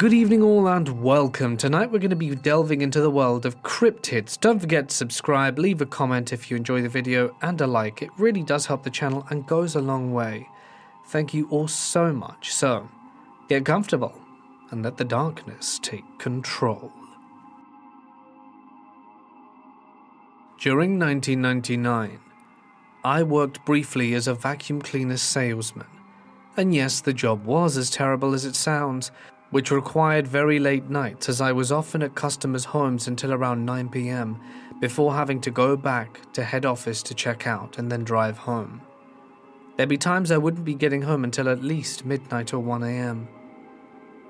Good evening all and welcome. Tonight we're going to be delving into the world of cryptids. Don't forget to subscribe, leave a comment if you enjoy the video and a like. It really does help the channel and goes a long way. Thank you all so much. So, get comfortable and let the darkness take control. During 1999, I worked briefly as a vacuum cleaner salesman. And yes, the job was as terrible as it sounds, which required very late nights as I was often at customers' homes until around 9 PM before having to go back to head office to check out and then drive home. There'd be times I wouldn't be getting home until at least midnight or 1 AM.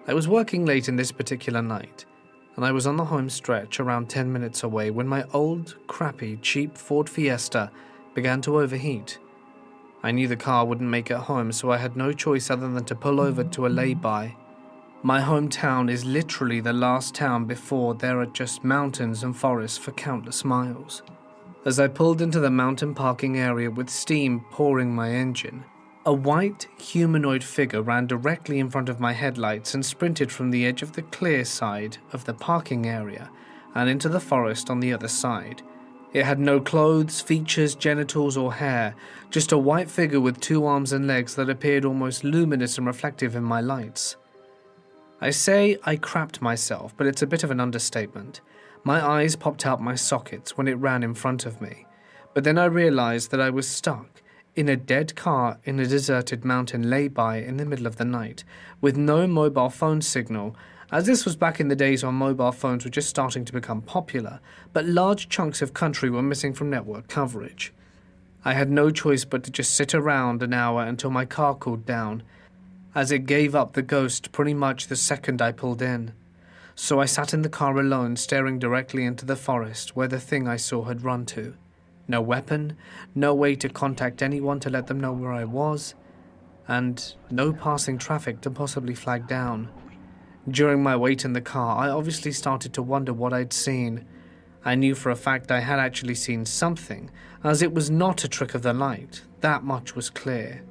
I was working late in this particular night, and I was on the home stretch around 10 minutes away when my old, crappy, cheap Ford Fiesta began to overheat. I knew the car wouldn't make it home, so I had no choice other than to pull over to a lay-by. My hometown is literally the last town before there are just mountains and forests for countless miles. As I pulled into the mountain parking area with steam pouring my engine, a white humanoid figure ran directly in front of my headlights and sprinted from the edge of the clear side of the parking area and into the forest on the other side. It had no clothes, features, genitals or hair, just a white figure with 2 arms and legs that appeared almost luminous and reflective in my lights. I say I crapped myself, but it's a bit of an understatement. My eyes popped out my sockets when it ran in front of me, but then I realized that I was stuck in a dead car in a deserted mountain lay-by in the middle of the night, with no mobile phone signal, as this was back in the days when mobile phones were just starting to become popular, but large chunks of country were missing from network coverage. I had no choice but to just sit around an hour until my car cooled down, as it gave up the ghost pretty much the second I pulled in. So I sat in the car alone, staring directly into the forest where the thing I saw had run to. No weapon, no way to contact anyone to let them know where I was, and no passing traffic to possibly flag down. During my wait in the car, I obviously started to wonder what I'd seen. I knew for a fact I had actually seen something, as it was not a trick of the light. That much was clear.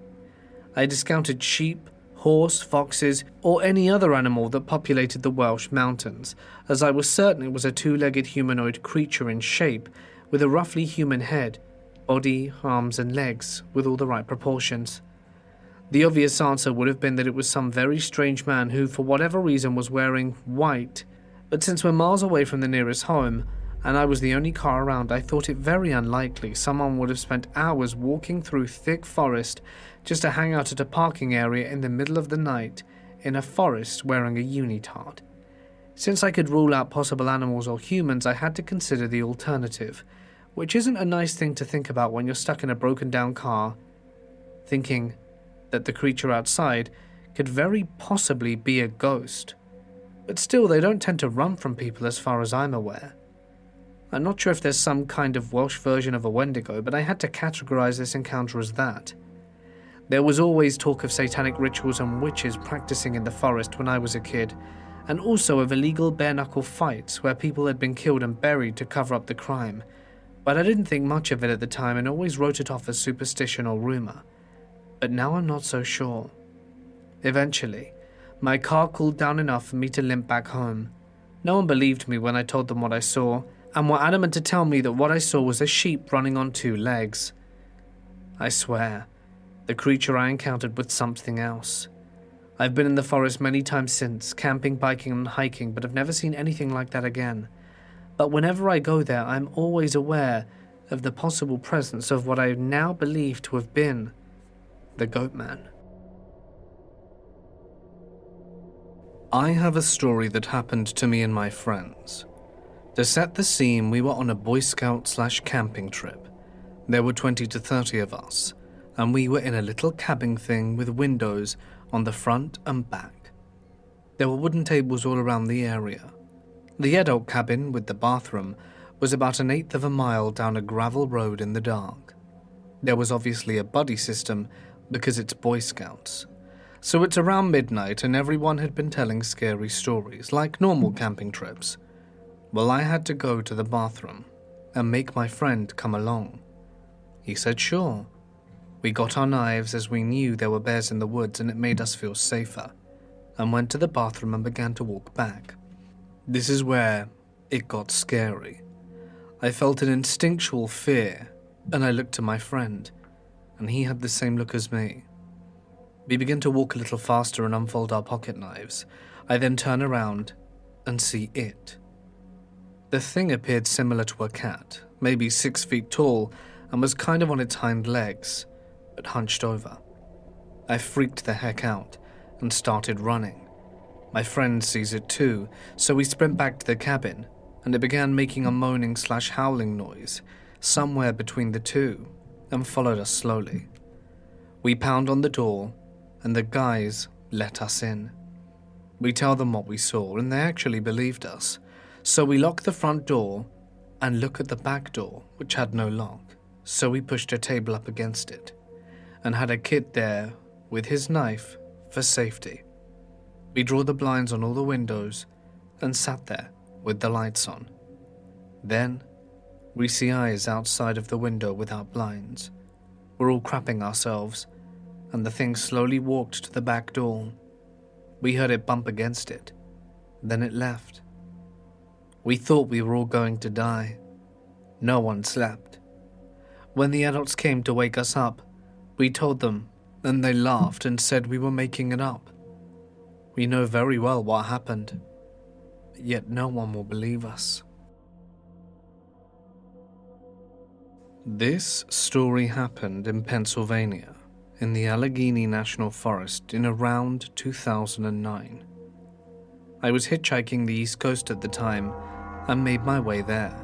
I discounted sheep, horse, foxes, or any other animal that populated the Welsh mountains, as I was certain it was a 2-legged humanoid creature in shape, with a roughly human head, body, arms and legs, with all the right proportions. The obvious answer would have been that it was some very strange man who, for whatever reason, was wearing white, but since we're miles away from the nearest home, and I was the only car around, I thought it very unlikely someone would have spent hours walking through thick forest just to hang out at a parking area in the middle of the night in a forest wearing a unitard. Since I could rule out possible animals or humans, I had to consider the alternative, which isn't a nice thing to think about when you're stuck in a broken down car, thinking that the creature outside could very possibly be a ghost. But still, they don't tend to run from people as far as I'm aware. I'm not sure if there's some kind of Welsh version of a Wendigo, but I had to categorize this encounter as that. There was always talk of satanic rituals and witches practicing in the forest when I was a kid, and also of illegal bare-knuckle fights where people had been killed and buried to cover up the crime, but I didn't think much of it at the time and always wrote it off as superstition or rumor. But now I'm not so sure. Eventually, my car cooled down enough for me to limp back home. No one believed me when I told them what I saw, and were adamant to tell me that what I saw was a sheep running on 2 legs. I swear, the creature I encountered was something else. I've been in the forest many times since, camping, biking and hiking, but I've never seen anything like that again. But whenever I go there, I'm always aware of the possible presence of what I now believe to have been the Goat Man. I have a story that happened to me and my friends. To set the scene, we were on a Boy Scout/camping trip. There were 20 to 30 of us, and we were in a little cabin thing with windows on the front and back. There were wooden tables all around the area. The adult cabin, with the bathroom, was about 1/8 of a mile down a gravel road in the dark. There was obviously a buddy system because it's Boy Scouts. So it's around midnight and everyone had been telling scary stories, like normal camping trips. Well, I had to go to the bathroom and make my friend come along. He said sure. We got our knives as we knew there were bears in the woods and it made us feel safer. and went to the bathroom and began to walk back. This is where it got scary. I felt an instinctual fear, and I looked to my friend, and he had the same look as me. We began to walk a little faster and unfold our pocket knives. I then turn around and see it. The thing appeared similar to a cat, maybe 6 feet tall, and was kind of on its hind legs, but hunched over. I freaked the heck out and started running. My friend sees it too, so we sprint back to the cabin, and it began making a moaning/howling noise, somewhere between the two, and followed us slowly. We pound on the door, and the guys let us in. We tell them what we saw, and they actually believed us. So we lock the front door and look at the back door, which had no lock. So we pushed a table up against it and had a kid there with his knife for safety. We drew the blinds on all the windows and sat there with the lights on. Then we see eyes outside of the window without blinds. We're all crapping ourselves, and the thing slowly walked to the back door. We heard it bump against it. Then it left. We thought we were all going to die. No one slept. When the adults came to wake us up, we told them, and they laughed and said we were making it up. We know very well what happened, yet no one will believe us. This story happened in Pennsylvania, in the Allegheny National Forest in around 2009. I was hitchhiking the East Coast at the time and made my way there,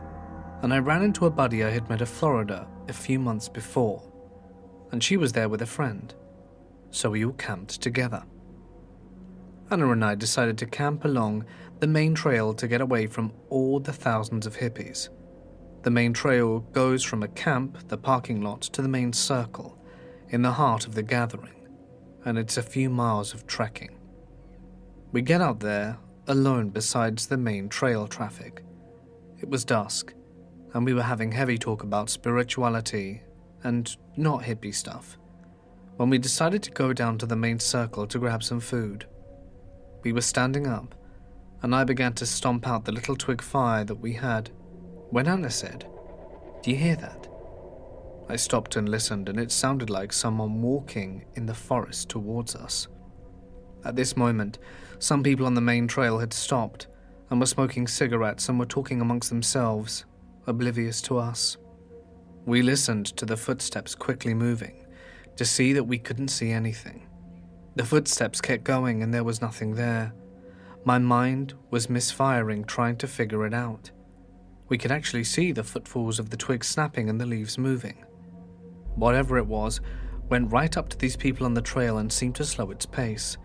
and I ran into a buddy I had met in Florida a few months before, and she was there with a friend, so we all camped together. Anna and I decided to camp along the main trail to get away from all the thousands of hippies. The main trail goes from a camp, the parking lot, to the main circle, in the heart of the gathering, and it's a few miles of trekking. We get out there alone besides the main trail traffic. It was dusk, and we were having heavy talk about spirituality and not hippie stuff, when we decided to go down to the main circle to grab some food. We were standing up, and I began to stomp out the little twig fire that we had, when Anna said, "Do you hear that?" I stopped and listened, and it sounded like someone walking in the forest towards us. At this moment, some people on the main trail had stopped and were smoking cigarettes and were talking amongst themselves, oblivious to us. We listened to the footsteps quickly moving to see that we couldn't see anything. The footsteps kept going and there was nothing there. My mind was misfiring trying to figure it out. We could actually see the footfalls of the twigs snapping and the leaves moving. Whatever it was, went right up to these people on the trail and seemed to slow its pace,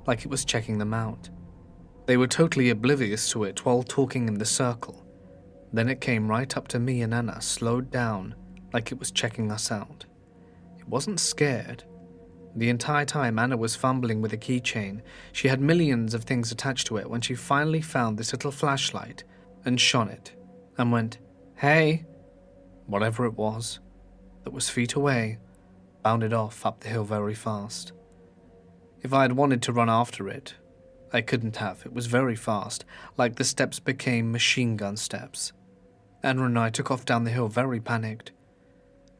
like it was checking them out. They were totally oblivious to it while talking in the circle. Then it came right up to me and Anna, slowed down, like it was checking us out. It wasn't scared. The entire time Anna was fumbling with a keychain. She had millions of things attached to it when she finally found this little flashlight and shone it and went, "Hey!" Whatever it was that was feet away bounded off up the hill very fast. If I had wanted to run after it, I couldn't have. It was very fast, like the steps became machine gun steps. Anna and I took off down the hill very panicked.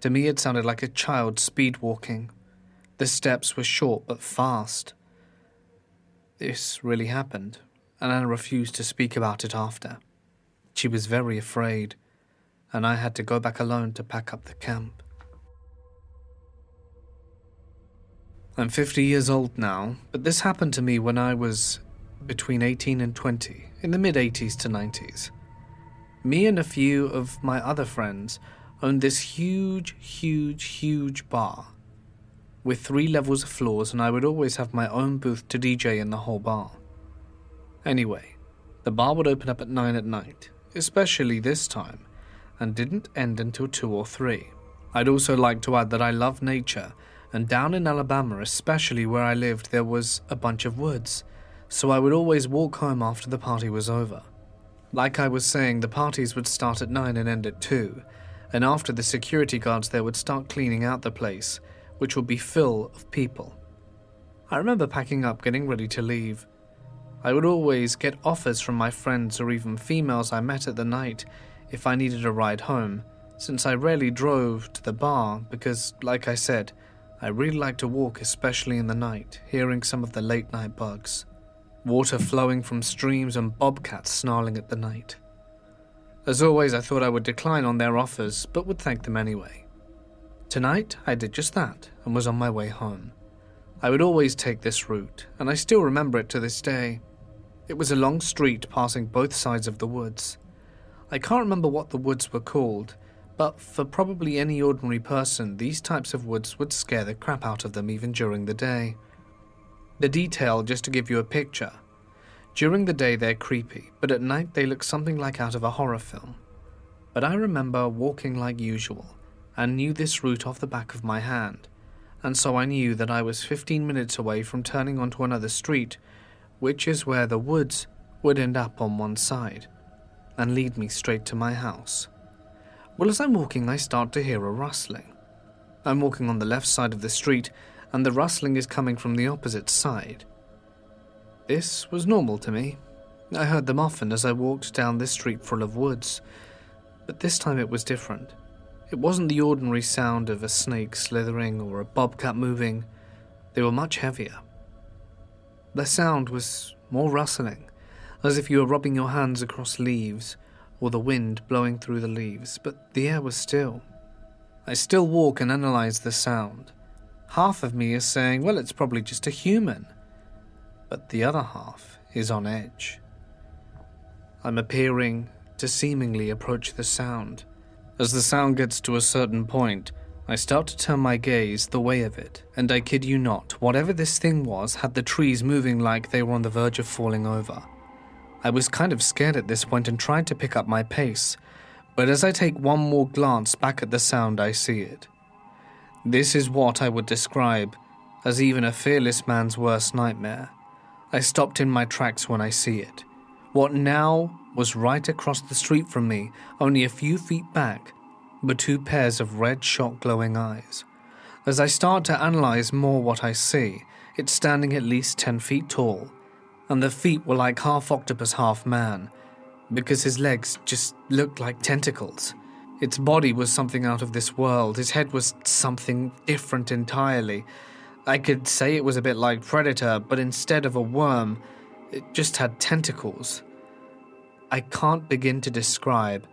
To me it sounded like a child speed walking. The steps were short but fast. This really happened, and Anna refused to speak about it after. She was very afraid, and I had to go back alone to pack up the camp. I'm 50 years old now, but this happened to me when I was between 18 and 20, in the mid-80s to 90s. Me and a few of my other friends owned this huge bar with 3 levels of floors, and I would always have my own booth to DJ in the whole bar. Anyway, the bar would open up at 9 at night, especially this time, and didn't end until 2 or 3. I'd also like to add that I love nature, and down in Alabama, especially where I lived, there was a bunch of woods, so I would always walk home after the party was over. Like I was saying, the parties would start at 9 and end at 2, and after the security guards there would start cleaning out the place, which would be full of people. I remember packing up, getting ready to leave, I would always get offers from my friends or even females I met at the night if I needed a ride home, since I rarely drove to the bar because, like I said, I really like to walk, especially in the night, hearing some of the late night bugs. Water flowing from streams and bobcats snarling at the night. As always, I thought I would decline on their offers, but would thank them anyway. Tonight, I did just that and was on my way home. I would always take this route, and I still remember it to this day. It was a long street passing both sides of the woods. I can't remember what the woods were called, but for probably any ordinary person, these types of woods would scare the crap out of them even during the day. The detail, just to give you a picture. During the day they're creepy, but at night they look something like out of a horror film. But I remember walking like usual, and knew this route off the back of my hand, and so I knew that I was 15 minutes away from turning onto another street, which is where the woods would end up on one side, and lead me straight to my house. Well, as I'm walking, I start to hear a rustling. I'm walking on the left side of the street, and the rustling is coming from the opposite side. This was normal to me. I heard them often as I walked down this street full of woods, but this time it was different. It wasn't the ordinary sound of a snake slithering or a bobcat moving. They were much heavier. The sound was more rustling, as if you were rubbing your hands across leaves, or the wind blowing through the leaves, but the air was still. I still walk and analyze the sound. Half of me is saying, well, it's probably just a human, but the other half is on edge. I'm appearing to seemingly approach the sound. As the sound gets to a certain point, I start to turn my gaze the way of it, and I kid you not, whatever this thing was had the trees moving like they were on the verge of falling over. I was kind of scared at this point and tried to pick up my pace, but as I take one more glance back at the sound, I see it. This is what I would describe as even a fearless man's worst nightmare. I stopped in my tracks when I see it. What now was right across the street from me, only a few feet back, were two pairs of red shot glowing eyes. As I start to analyze more what I see, it's standing at least 10 feet tall, and the feet were like half octopus, half man, because his legs just looked like tentacles. Its body was something out of this world. His head was something different entirely. I could say it was a bit like Predator, but instead of a worm, it just had tentacles. I can't begin to describe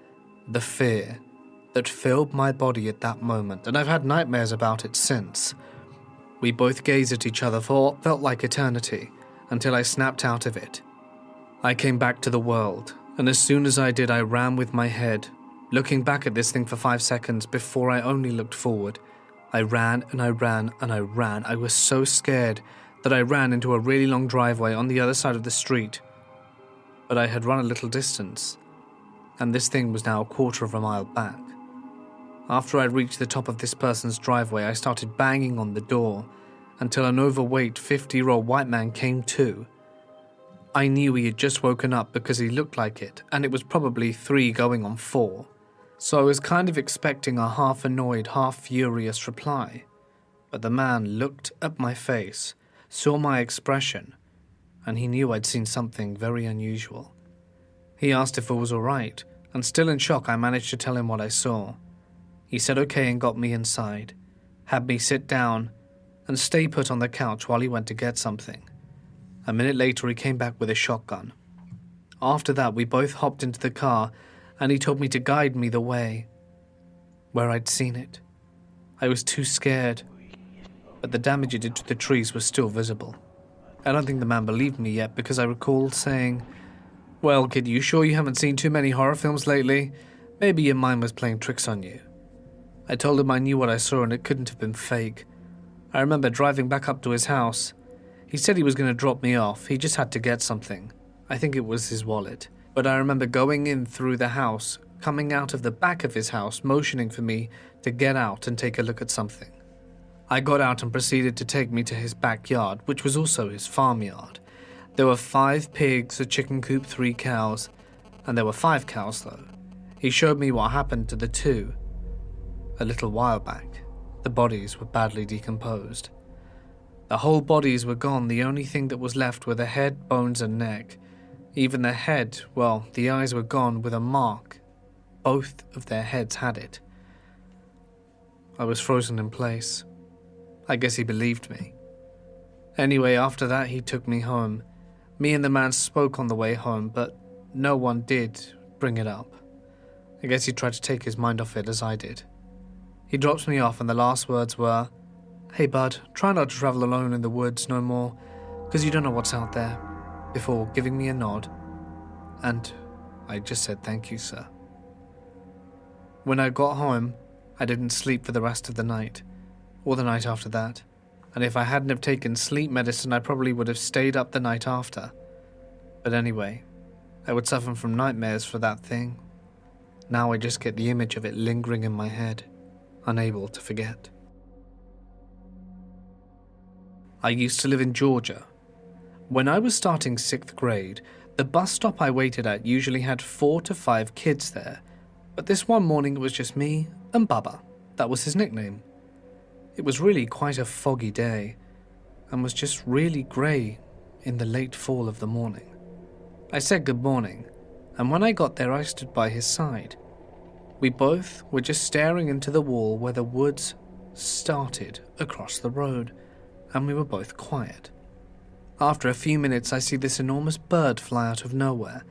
the fear that filled my body at that moment, and I've had nightmares about it since. We both gazed at each other for what felt like eternity, until I snapped out of it. I came back to the world, and as soon as I did, I ran with my head, looking back at this thing for 5 seconds before I only looked forward. I ran and I ran and I ran. I was so scared that I ran into a really long driveway on the other side of the street. But I had run a little distance, and this thing was now a quarter of a mile back. After I reached the top of this person's driveway, I started banging on the door until an overweight 50-year-old white man came to. I knew he had just woken up because he looked like it, and it was probably 3 going on 4. So I was kind of expecting a half annoyed, half furious reply. But the man looked at my face, saw my expression, and he knew I'd seen something very unusual. He asked if it was all right, and still in shock, I managed to tell him what I saw. He said okay and got me inside, had me sit down and stay put on the couch while he went to get something. A minute later, he came back with a shotgun. After that, we both hopped into the car, and he told me to guide me the way where I'd seen it. I was too scared, but the damage it did to the trees was still visible. I don't think the man believed me yet because I recall saying, "Well, kid, you sure you haven't seen too many horror films lately? Maybe your mind was playing tricks on you." I told him I knew what I saw and it couldn't have been fake. I remember driving back up to his house. He said he was going to drop me off. He just had to get something. I think it was his wallet. But I remember going in through the house, coming out of the back of his house, motioning for me to get out and take a look at something. I got out and proceeded to take me to his backyard, which was also his farmyard. There were 5 pigs, a chicken coop, 3 cows, and there were 5 cows though. He showed me what happened to the 2 a little while back. The bodies were badly decomposed. The whole bodies were gone. The only thing that was left were the head, bones, and neck. Even the head, well, the eyes were gone with a mark. Both of their heads had it. I was frozen in place. I guess he believed me. Anyway, after that, he took me home. Me and the man spoke on the way home, but no one did bring it up. I guess he tried to take his mind off it as I did. He drops me off and the last words were, "Hey bud, try not to travel alone in the woods no more, because you don't know what's out there," before giving me a nod. And I just said, "Thank you, sir." When I got home, I didn't sleep for the rest of the night, or the night after that. And if I hadn't have taken sleep medicine, I probably would have stayed up the night after. But anyway, I would suffer from nightmares for that thing. Now I just get the image of it lingering in my head, unable to forget. I used to live in Georgia. When I was starting 6th grade, the bus stop I waited at usually had 4 to 5 kids there, but this one morning it was just me and Bubba. That was his nickname. It was really quite a foggy day, and was just really grey in the late fall of the morning. I said good morning, and when I got there I stood by his side. We both were just staring into the wall where the woods started across the road, and we were both quiet. After a few minutes I see this enormous bird fly out of nowhere.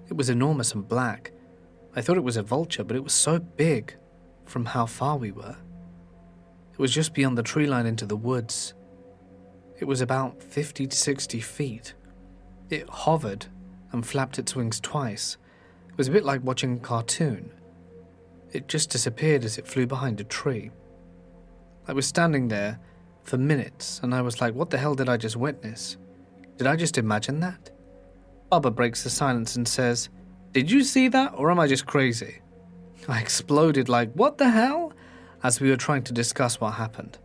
It was enormous and black. I thought it was a vulture, but it was so big from how far we were. It was just beyond the tree line into the woods. It was about 50 to 60 feet. It hovered and flapped its wings twice. It was a bit like watching a cartoon. It just disappeared as it flew behind a tree. I was standing there for minutes and I was like, what the hell did I just witness? Did I just imagine that? Bubba breaks the silence and says, "Did you see that, or am I just crazy?" I exploded like, "What the hell?" as we were trying to discuss what happened.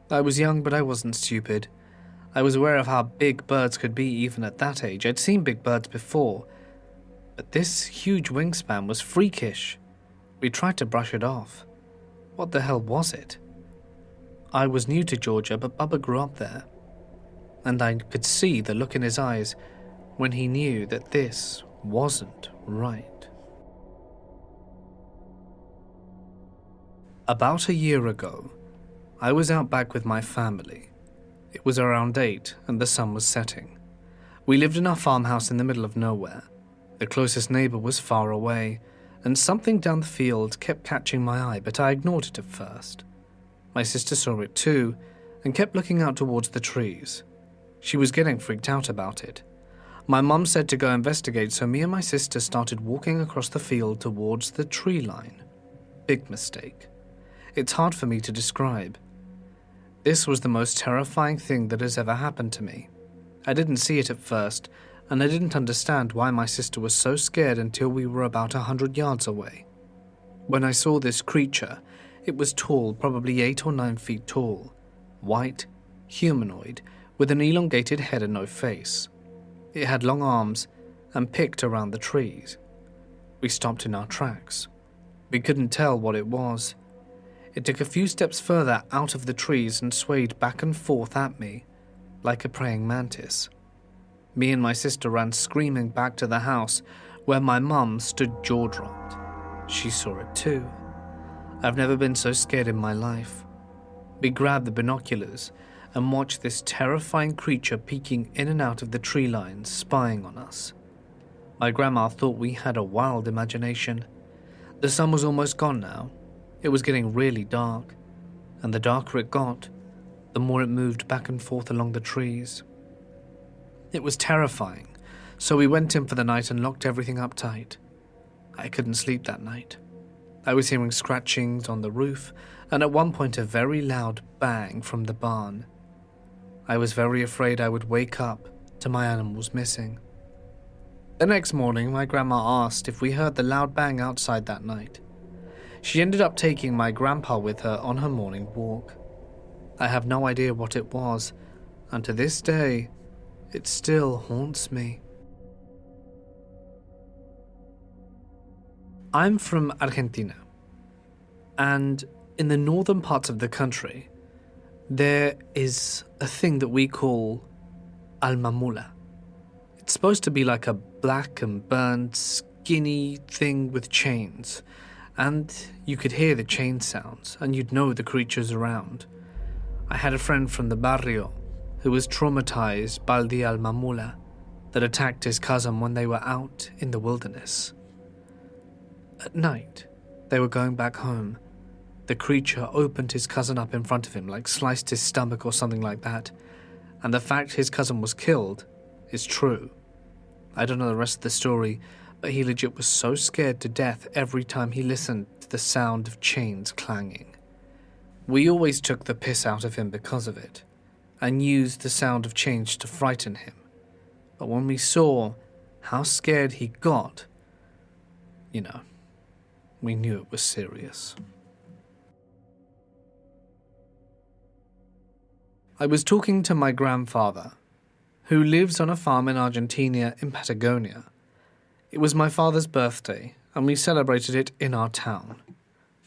I was young, but I wasn't stupid. I was aware of how big birds could be even at that age. I'd seen big birds before, but this huge wingspan was freakish. We tried to brush it off. What the hell was it? I was new to Georgia, but Bubba grew up there, and I could see the look in his eyes when he knew that this wasn't right. About a year ago, I was out back with my family. It was around 8 and the sun was setting. We lived in our farmhouse in the middle of nowhere. The closest neighbor was far away, and something down the field kept catching my eye, but I ignored it at first. My sister saw it too, and kept looking out towards the trees. She was getting freaked out about it. My mum said to go investigate, so me and my sister started walking across the field towards the tree line. Big mistake. It's hard for me to describe. This was the most terrifying thing that has ever happened to me. I didn't see it at first, and I didn't understand why my sister was so scared until we were about 100 yards away. When I saw this creature, it was tall, probably 8 or 9 feet tall, white, humanoid, with an elongated head and no face. It had long arms and picked around the trees. We stopped in our tracks. We couldn't tell what it was. It took a few steps further out of the trees and swayed back and forth at me, like a praying mantis. Me and my sister ran screaming back to the house, where my mum stood jaw-dropped. She saw it too. I've never been so scared in my life. We grabbed the binoculars and watched this terrifying creature peeking in and out of the tree lines, spying on us. My grandma thought we had a wild imagination. The sun was almost gone now. It was getting really dark, and the darker it got, the more it moved back and forth along the trees. It was terrifying, so we went in for the night and locked everything up tight. I couldn't sleep that night. I was hearing scratchings on the roof, and at one point a very loud bang from the barn. I was very afraid I would wake up to my animals missing. The next morning, my grandma asked if we heard the loud bang outside that night. She ended up taking my grandpa with her on her morning walk. I have no idea what it was, and to this day, it still haunts me. I'm from Argentina, and in the northern parts of the country, There is a thing that we call alma mula. It's supposed to be like a black and burned, skinny thing with chains, and you could hear the chain sounds, and you'd know the creatures around. I had a friend from the barrio who was traumatized by the alma mula that attacked his cousin when they were out in the wilderness. At night, they were going back home. The creature opened his cousin up in front of him, like sliced his stomach or something like that, and the fact his cousin was killed is true. I don't know the rest of the story, but he legit was so scared to death every time he listened to the sound of chains clanging. We always took the piss out of him because of it, and used the sound of chains to frighten him. But when we saw how scared he got, we knew it was serious. I was talking to my grandfather, who lives on a farm in Argentina in Patagonia. It was my father's birthday, and we celebrated it in our town,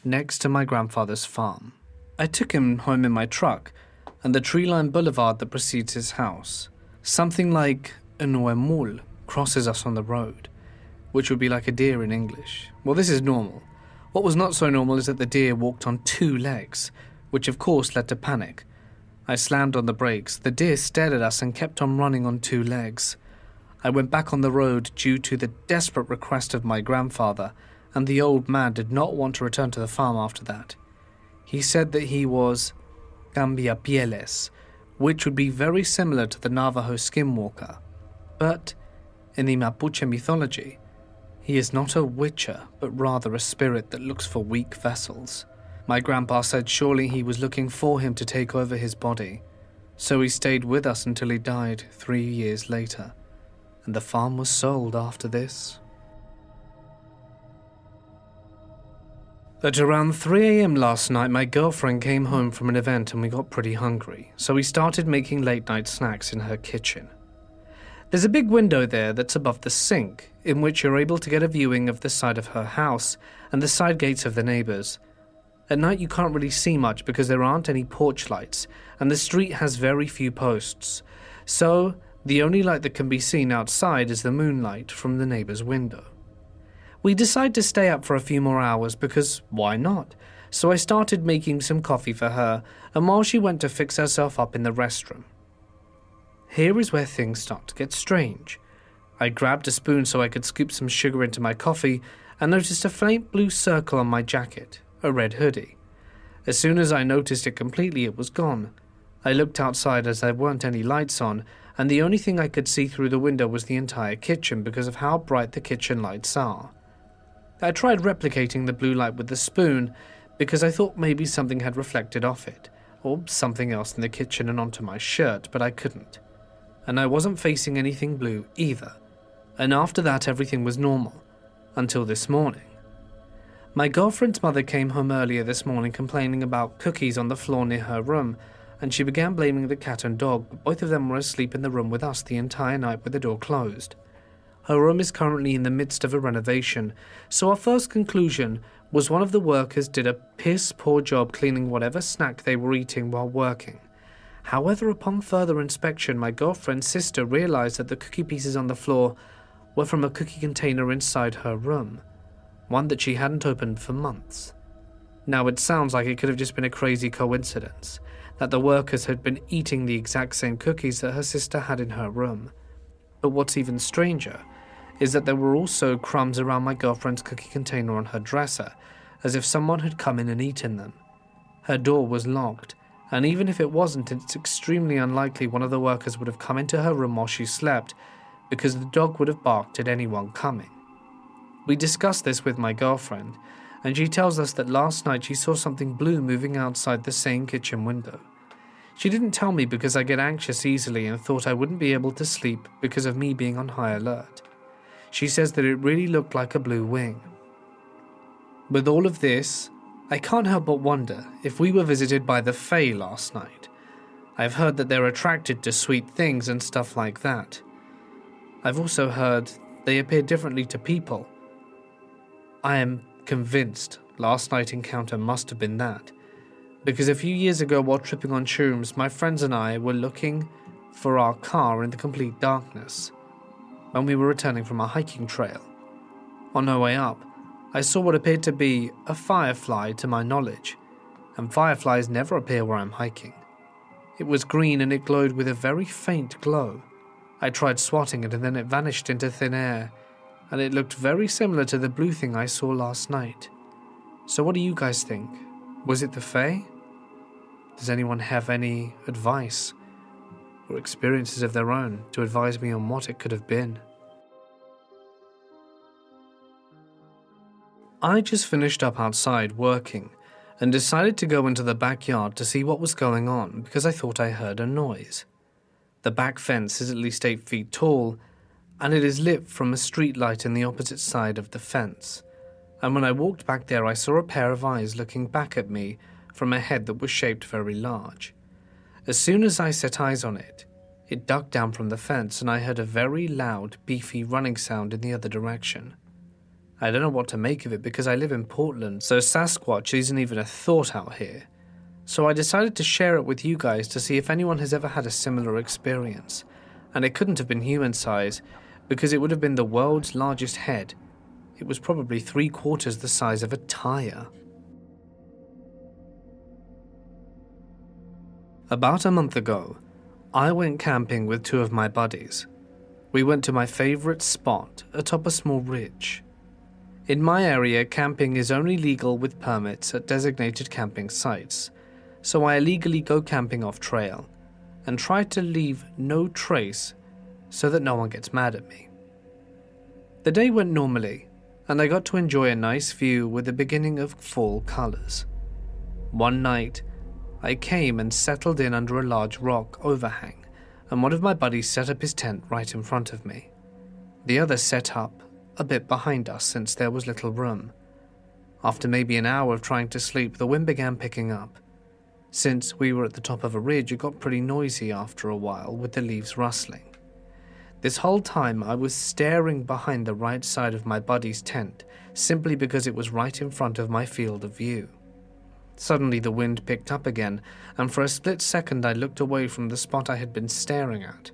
next to my grandfather's farm. I took him home in my truck, and the tree-lined boulevard that precedes his house, something like un huemul, crosses us on the road, which would be like a deer in English. Well, this is normal. What was not so normal is that the deer walked on 2 legs, which of course led to panic. I slammed on the brakes. The deer stared at us and kept on running on 2 legs. I went back on the road due to the desperate request of my grandfather, and the old man did not want to return to the farm after that. He said that he was cambiapieles, which would be very similar to the Navajo skinwalker. But in the Mapuche mythology, he is not a witcher, but rather a spirit that looks for weak vessels. My grandpa said surely he was looking for him to take over his body, so he stayed with us until he died 3 years later, and the farm was sold after this. At around 3 a.m. last night, my girlfriend came home from an event and we got pretty hungry, so we started making late-night snacks in her kitchen. There's a big window there that's above the sink, in which you're able to get a viewing of the side of her house and the side gates of the neighbours. At night you can't really see much because there aren't any porch lights, and the street has very few posts, so the only light that can be seen outside is the moonlight from the neighbour's window. We decided to stay up for a few more hours because why not? So I started making some coffee for her, and while she went to fix herself up in the restroom. Here is where things start to get strange. I grabbed a spoon so I could scoop some sugar into my coffee and noticed a faint blue circle on my jacket, a red hoodie. As soon as I noticed it completely, it was gone. I looked outside as there weren't any lights on, and the only thing I could see through the window was the entire kitchen because of how bright the kitchen lights are. I tried replicating the blue light with the spoon because I thought maybe something had reflected off it, or something else in the kitchen and onto my shirt, but I couldn't. And I wasn't facing anything blue either, and after that everything was normal, until this morning. My girlfriend's mother came home earlier this morning complaining about cookies on the floor near her room, and she began blaming the cat and dog, but both of them were asleep in the room with us the entire night with the door closed. Her room is currently in the midst of a renovation, so our first conclusion was one of the workers did a piss-poor job cleaning whatever snack they were eating while working. However, upon further inspection, my girlfriend's sister realized that the cookie pieces on the floor were from a cookie container inside her room, one that she hadn't opened for months. Now, it sounds like it could have just been a crazy coincidence, that the workers had been eating the exact same cookies that her sister had in her room. But what's even stranger is that there were also crumbs around my girlfriend's cookie container on her dresser, as if someone had come in and eaten them. Her door was locked, and even if it wasn't, it's extremely unlikely one of the workers would have come into her room while she slept, because the dog would have barked at anyone coming. We discussed this with my girlfriend, and she tells us that last night she saw something blue moving outside the same kitchen window. She didn't tell me because I get anxious easily and thought I wouldn't be able to sleep because of me being on high alert. She says that it really looked like a blue wing. With all of this, I can't help but wonder if we were visited by the Fae last night. I've heard that they're attracted to sweet things and stuff like that. I've also heard they appear differently to people. I am convinced last night's encounter must have been that, because a few years ago while tripping on shrooms, my friends and I were looking for our car in the complete darkness when we were returning from a hiking trail. On our way up, I saw what appeared to be a firefly to my knowledge, and fireflies never appear where I'm hiking. It was green and it glowed with a very faint glow. I tried swatting it and then it vanished into thin air, and it looked very similar to the blue thing I saw last night. So what do you guys think? Was it the Fae? Does anyone have any advice or experiences of their own to advise me on what it could have been? I just finished up outside working and decided to go into the backyard to see what was going on because I thought I heard a noise. The back fence is at least 8 feet tall, and it is lit from a street light in the opposite side of the fence. And when I walked back there, I saw a pair of eyes looking back at me from a head that was shaped very large. As soon as I set eyes on it, it ducked down from the fence and I heard a very loud, beefy running sound in the other direction. I don't know what to make of it because I live in Portland, so Sasquatch isn't even a thought out here. So I decided to share it with you guys to see if anyone has ever had a similar experience. And it couldn't have been human size because it would have been the world's largest head. It was probably 3/4 the size of a tire. About a month ago, I went camping with 2 of my buddies. We went to my favorite spot atop a small ridge. In my area, camping is only legal with permits at designated camping sites, so I illegally go camping off trail and try to leave no trace so that no one gets mad at me. The day went normally, and I got to enjoy a nice view with the beginning of fall colors. One night, I came and settled in under a large rock overhang, and one of my buddies set up his tent right in front of me. The other set up a bit behind us since there was little room. After maybe an hour of trying to sleep, the wind began picking up. Since we were at the top of a ridge, it got pretty noisy after a while with the leaves rustling. This whole time I was staring behind the right side of my buddy's tent simply because it was right in front of my field of view. Suddenly the wind picked up again, and for a split second I looked away from the spot I had been staring at.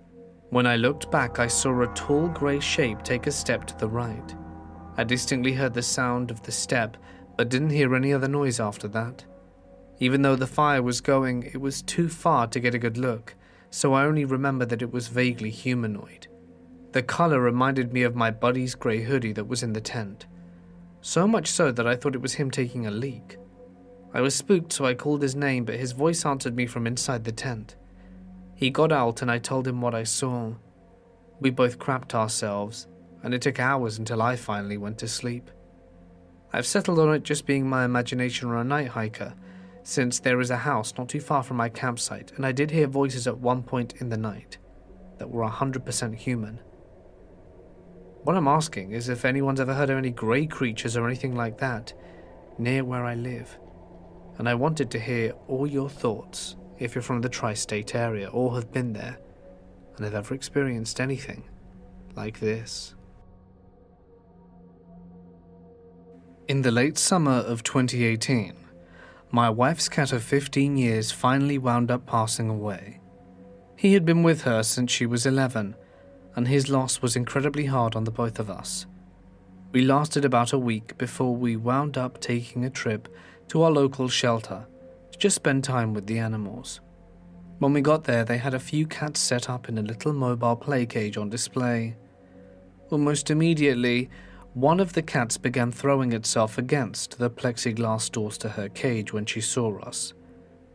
When I looked back, I saw a tall grey shape take a step to the right. I distinctly heard the sound of the step, but didn't hear any other noise after that. Even though the fire was going, it was too far to get a good look, so I only remember that it was vaguely humanoid. The colour reminded me of my buddy's grey hoodie that was in the tent. So much so that I thought it was him taking a leak. I was spooked, so I called his name, but his voice answered me from inside the tent. He got out and I told him what I saw. We both crapped ourselves, and it took hours until I finally went to sleep. I've settled on it just being my imagination or a night hiker, since there is a house not too far from my campsite, and I did hear voices at one point in the night that were 100% human. What I'm asking is if anyone's ever heard of any grey creatures or anything like that near where I live. And I wanted to hear all your thoughts if you're from the tri-state area or have been there and have ever experienced anything like this. In the late summer of 2018, my wife's cat of 15 years finally wound up passing away. He had been with her since she was 11, and his loss was incredibly hard on the both of us. We lasted about a week before we wound up taking a trip to our local shelter to just spend time with the animals. When we got there, they had a few cats set up in a little mobile play cage on display. Almost immediately, one of the cats began throwing itself against the plexiglass doors to her cage when she saw us.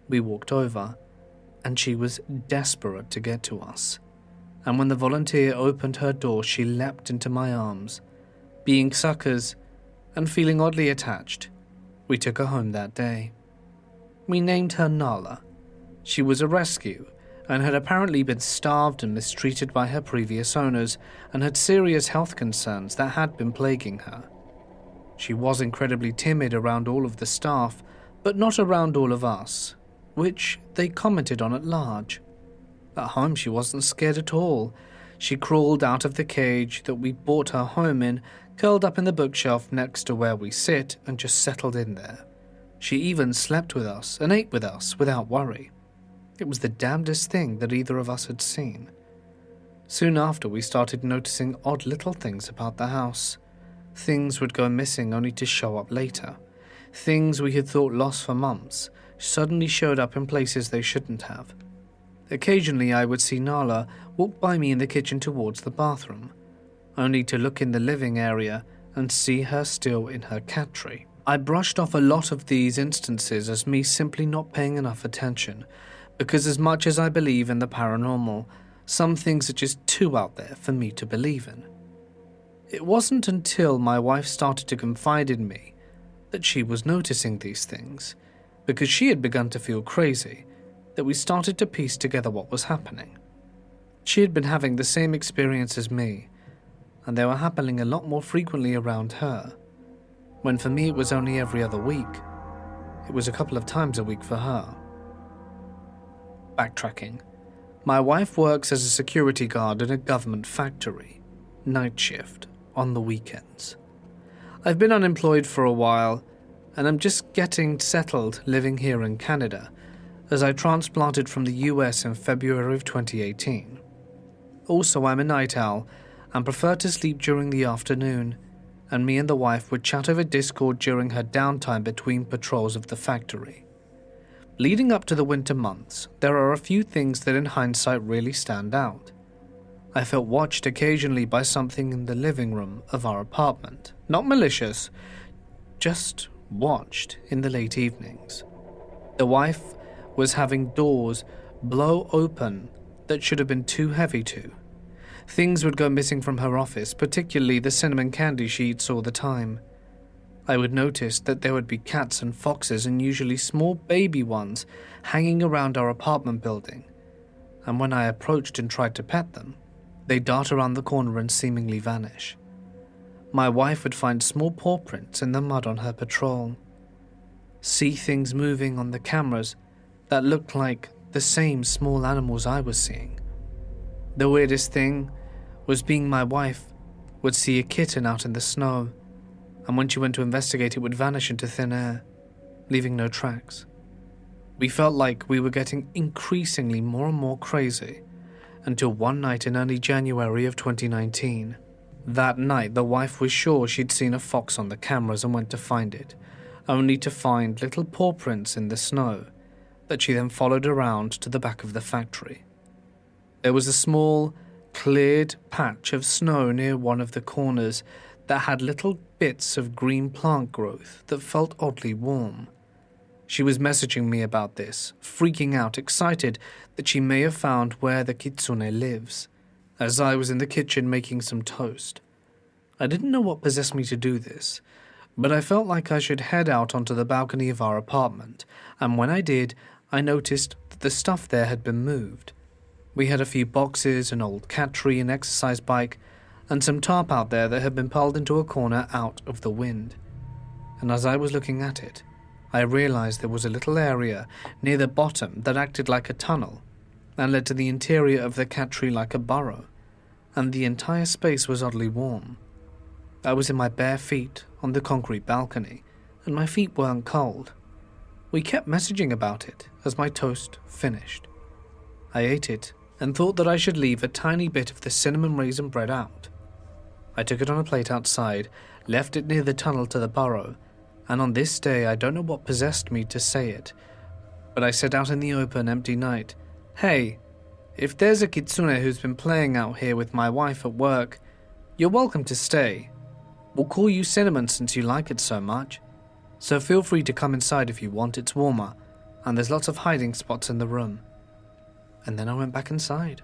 We walked over, and she was desperate to get to us. And when the volunteer opened her door, she leapt into my arms. Being suckers and feeling oddly attached, we took her home that day. We named her Nala. She was a rescue and had apparently been starved and mistreated by her previous owners and had serious health concerns that had been plaguing her. She was incredibly timid around all of the staff, but not around all of us, which they commented on at large. At home she wasn't scared at all. She crawled out of the cage that we brought her home in, curled up in the bookshelf next to where we sit, and just settled in there. She even slept with us and ate with us without worry. It was the damnedest thing that either of us had seen. Soon after, we started noticing odd little things about the house. Things would go missing only to show up later. Things we had thought lost for months suddenly showed up in places they shouldn't have. Occasionally, I would see Nala walk by me in the kitchen towards the bathroom, only to look in the living area and see her still in her cat tree. I brushed off a lot of these instances as me simply not paying enough attention, because as much as I believe in the paranormal, some things are just too out there for me to believe in. It wasn't until my wife started to confide in me that she was noticing these things, because she had begun to feel crazy, that we started to piece together what was happening. She had been having the same experience as me, and they were happening a lot more frequently around her, when for me it was only every other week. It was a couple of times a week for her. Backtracking. My wife works as a security guard in a government factory, night shift, on the weekends. I've been unemployed for a while, and I'm just getting settled living here in Canada, as I transplanted from the US in February of 2018. Also, I'm a night owl and prefer to sleep during the afternoon, and me and the wife would chat over Discord during her downtime between patrols of the factory. Leading up to the winter months, there are a few things that in hindsight really stand out. I felt watched occasionally by something in the living room of our apartment. Not malicious, just watched in the late evenings. The wife was having doors blow open that should have been too heavy to. Things would go missing from her office, particularly the cinnamon candy she eats all the time. I would notice that there would be cats and foxes, and usually small baby ones, hanging around our apartment building, and when I approached and tried to pet them, they'd dart around the corner and seemingly vanish. My wife would find small paw prints in the mud on her patrol, see things moving on the cameras that looked like the same small animals I was seeing. The weirdest thing was being my wife would see a kitten out in the snow, and when she went to investigate it would vanish into thin air, leaving no tracks. We felt like we were getting increasingly more and more crazy, until one night in early January of 2019. That night, the wife was sure she'd seen a fox on the cameras and went to find it, only to find little paw prints in the snow that she then followed around to the back of the factory. There was a small, cleared patch of snow near one of the corners that had little bits of green plant growth that felt oddly warm. She was messaging me about this, freaking out, excited that she may have found where the kitsune lives, as I was in the kitchen making some toast. I didn't know what possessed me to do this, but I felt like I should head out onto the balcony of our apartment, and when I did, I noticed that the stuff there had been moved. We had a few boxes, an old cat tree, an exercise bike, and some tarp out there that had been pulled into a corner out of the wind. And as I was looking at it, I realized there was a little area near the bottom that acted like a tunnel and led to the interior of the cat tree like a burrow, and the entire space was oddly warm. I was in my bare feet on the concrete balcony, and my feet weren't cold. We kept messaging about it as my toast finished. I ate it and thought that I should leave a tiny bit of the cinnamon raisin bread out. I took it on a plate outside, left it near the tunnel to the burrow, and on this day I don't know what possessed me to say it, but I said out in the open, empty night, "Hey, if there's a kitsune who's been playing out here with my wife at work, you're welcome to stay. We'll call you Cinnamon since you like it so much. So feel free to come inside if you want, it's warmer, and there's lots of hiding spots in the room." And then I went back inside.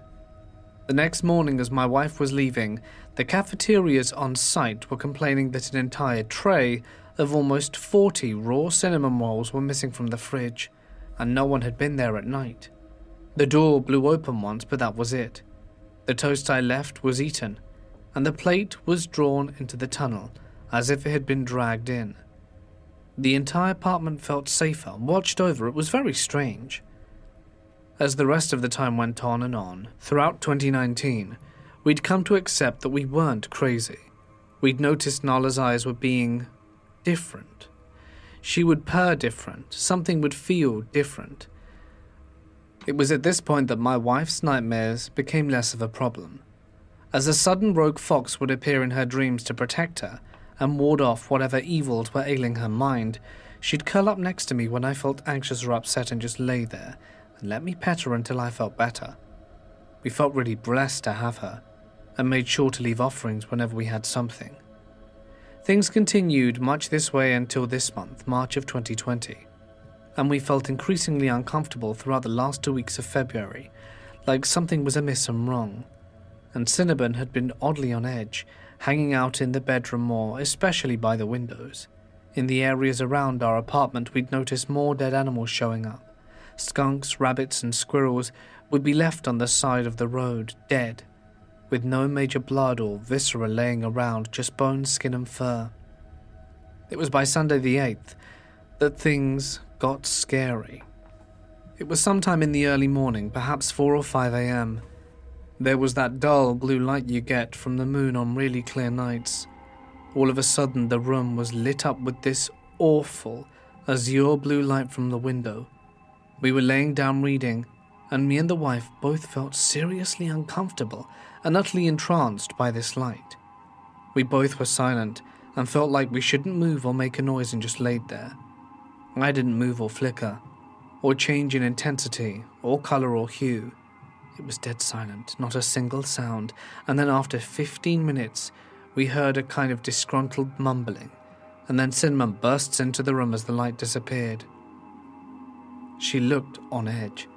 The next morning, as my wife was leaving, the cafeterias on site were complaining that an entire tray of almost 40 raw cinnamon rolls were missing from the fridge, and no one had been there at night. The door blew open once, but that was it. The toast I left was eaten, and the plate was drawn into the tunnel, as if it had been dragged in. The entire apartment felt safer, watched over. It was very strange. As the rest of the time went on and on, throughout 2019, we'd come to accept that we weren't crazy. We'd noticed Nala's eyes were being different. She would purr different, something would feel different. It was at this point that my wife's nightmares became less of a problem, as a sudden rogue fox would appear in her dreams to protect her and ward off whatever evils were ailing her mind. She'd curl up next to me when I felt anxious or upset and just lay there and let me pet her until I felt better. We felt really blessed to have her and made sure to leave offerings whenever we had something. Things continued much this way until this month, March of 2020, and we felt increasingly uncomfortable throughout the last 2 weeks of February, like something was amiss and wrong. And Cinnamon had been oddly on edge, hanging out in the bedroom more, especially by the windows. In the areas around our apartment, we'd noticed more dead animals showing up. Skunks, rabbits, and squirrels would be left on the side of the road, dead, with no major blood or viscera laying around, just bones, skin, and fur. It was by Sunday the 8th that things got scary. It was sometime in the early morning, perhaps 4 or 5 a.m. There was that dull blue light you get from the moon on really clear nights. All of a sudden, the room was lit up with this awful azure blue light from the window. We were laying down reading, and me and the wife both felt seriously uncomfortable and utterly entranced by this light. We both were silent and felt like we shouldn't move or make a noise and just laid there. I didn't move or flicker, or change in intensity, or color or hue. It was dead silent, not a single sound, and then after 15 minutes, we heard a kind of disgruntled mumbling, and then Cinnamon bursts into the room as the light disappeared. She looked on edge,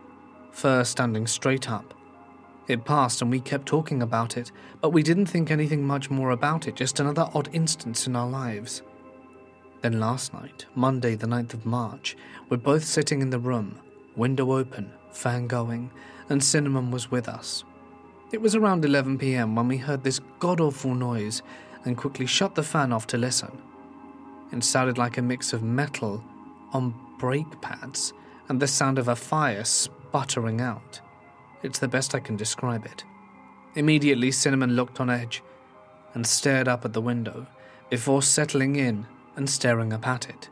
fur standing straight up. It passed and we kept talking about it, but we didn't think anything much more about it, just another odd instance in our lives. Then last night, Monday the 9th of March, we're both sitting in the room, window open, fan going, and Cinnamon was with us. It was around 11 p.m. when we heard this god-awful noise and quickly shut the fan off to listen. It sounded like a mix of metal on brake pads and the sound of a fire sputtering out. It's the best I can describe it. Immediately, Cinnamon looked on edge and stared up at the window before settling in and staring up at it.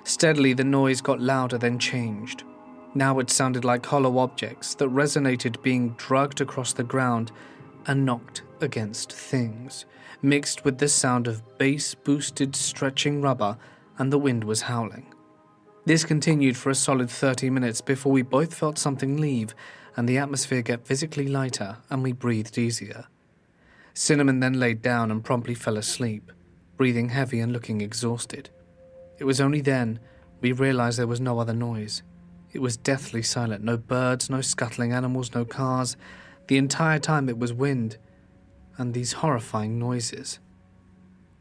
Steadily, the noise got louder, then changed. Now it sounded like hollow objects that resonated being dragged across the ground and knocked against things, mixed with the sound of bass-boosted stretching rubber, and the wind was howling. This continued for a solid 30 minutes before we both felt something leave and the atmosphere get physically lighter and we breathed easier. Cinnamon then laid down and promptly fell asleep, breathing heavy and looking exhausted. It was only then we realized there was no other noise. It was deathly silent, no birds, no scuttling animals, no cars. The entire time it was wind and these horrifying noises.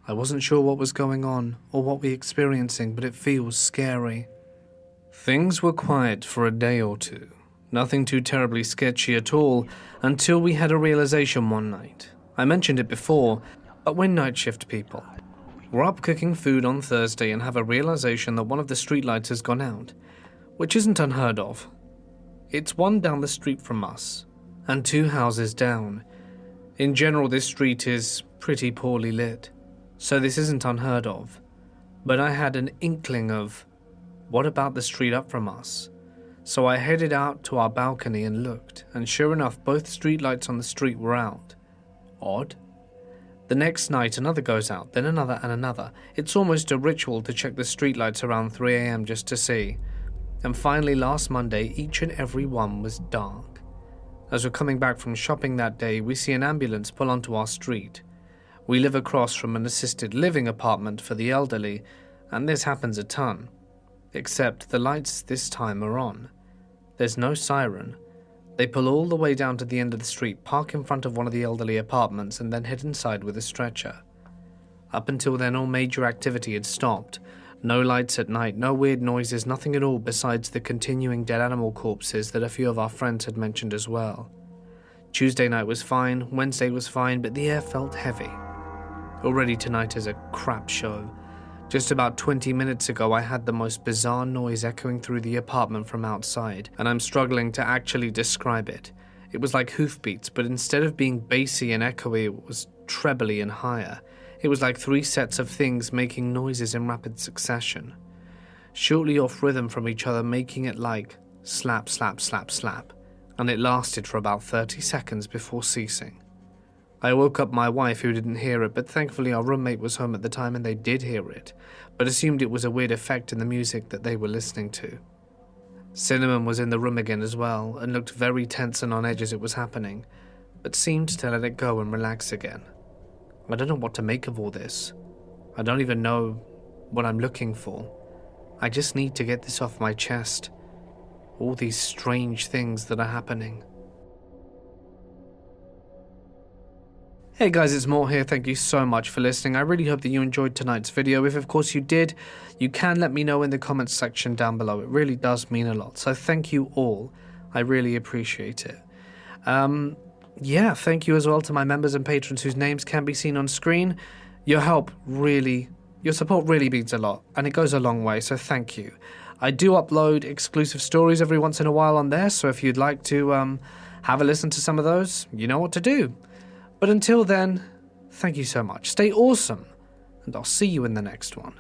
I wasn't sure what was going on or what we were experiencing, but it feels scary. Things were quiet for a day or two. Nothing too terribly sketchy at all, until we had a realization one night. I mentioned it before, but we're night shift people. We're up cooking food on Thursday and have a realization that one of the streetlights has gone out, which isn't unheard of. It's one down the street from us, and 2 houses down. In general, this street is pretty poorly lit, so this isn't unheard of. But I had an inkling of, what about the street up from us? So I headed out to our balcony and looked, and sure enough, both streetlights on the street were out. Odd. The next night, another goes out, then another and another. It's almost a ritual to check the streetlights around 3 a.m. just to see. And finally, last Monday, each and every one was dark. As we're coming back from shopping that day, we see an ambulance pull onto our street. We live across from an assisted living apartment for the elderly, and this happens a ton. Except the lights this time are on. There's no siren. They pull all the way down to the end of the street, park in front of one of the elderly apartments, and then head inside with a stretcher. Up until then, all major activity had stopped. No lights at night, no weird noises, nothing at all besides the continuing dead animal corpses that a few of our friends had mentioned as well. Tuesday night was fine, Wednesday was fine, but the air felt heavy. Already tonight is a crap show. Just about 20 minutes ago, I had the most bizarre noise echoing through the apartment from outside, and I'm struggling to actually describe it. It was like hoofbeats, but instead of being bassy and echoey, it was trebly and higher. It was like 3 sets of things making noises in rapid succession. shortly off rhythm from each other, making it like slap, slap, slap, slap, and it lasted for about 30 seconds before ceasing. I woke up my wife, who didn't hear it, but thankfully our roommate was home at the time and they did hear it, but assumed it was a weird effect in the music that they were listening to. Cinnamon was in the room again as well, and looked very tense and on edge as it was happening, but seemed to let it go and relax again. I don't know what to make of all this. I don't even know what I'm looking for. I just need to get this off my chest. All these strange things that are happening. Hey guys, it's Mort here. Thank you so much for listening. I really hope that you enjoyed tonight's video. If of course you did, you can let me know in the comments section down below. It really does mean a lot. So thank you all. I really appreciate it. Yeah, thank you as well to my members and patrons whose names can be seen on screen. Your support really means a lot, and it goes a long way, so thank you. I do upload exclusive stories every once in a while on there, so if you'd like to have a listen to some of those, you know what to do. But until then, thank you so much. Stay awesome, and I'll see you in the next one.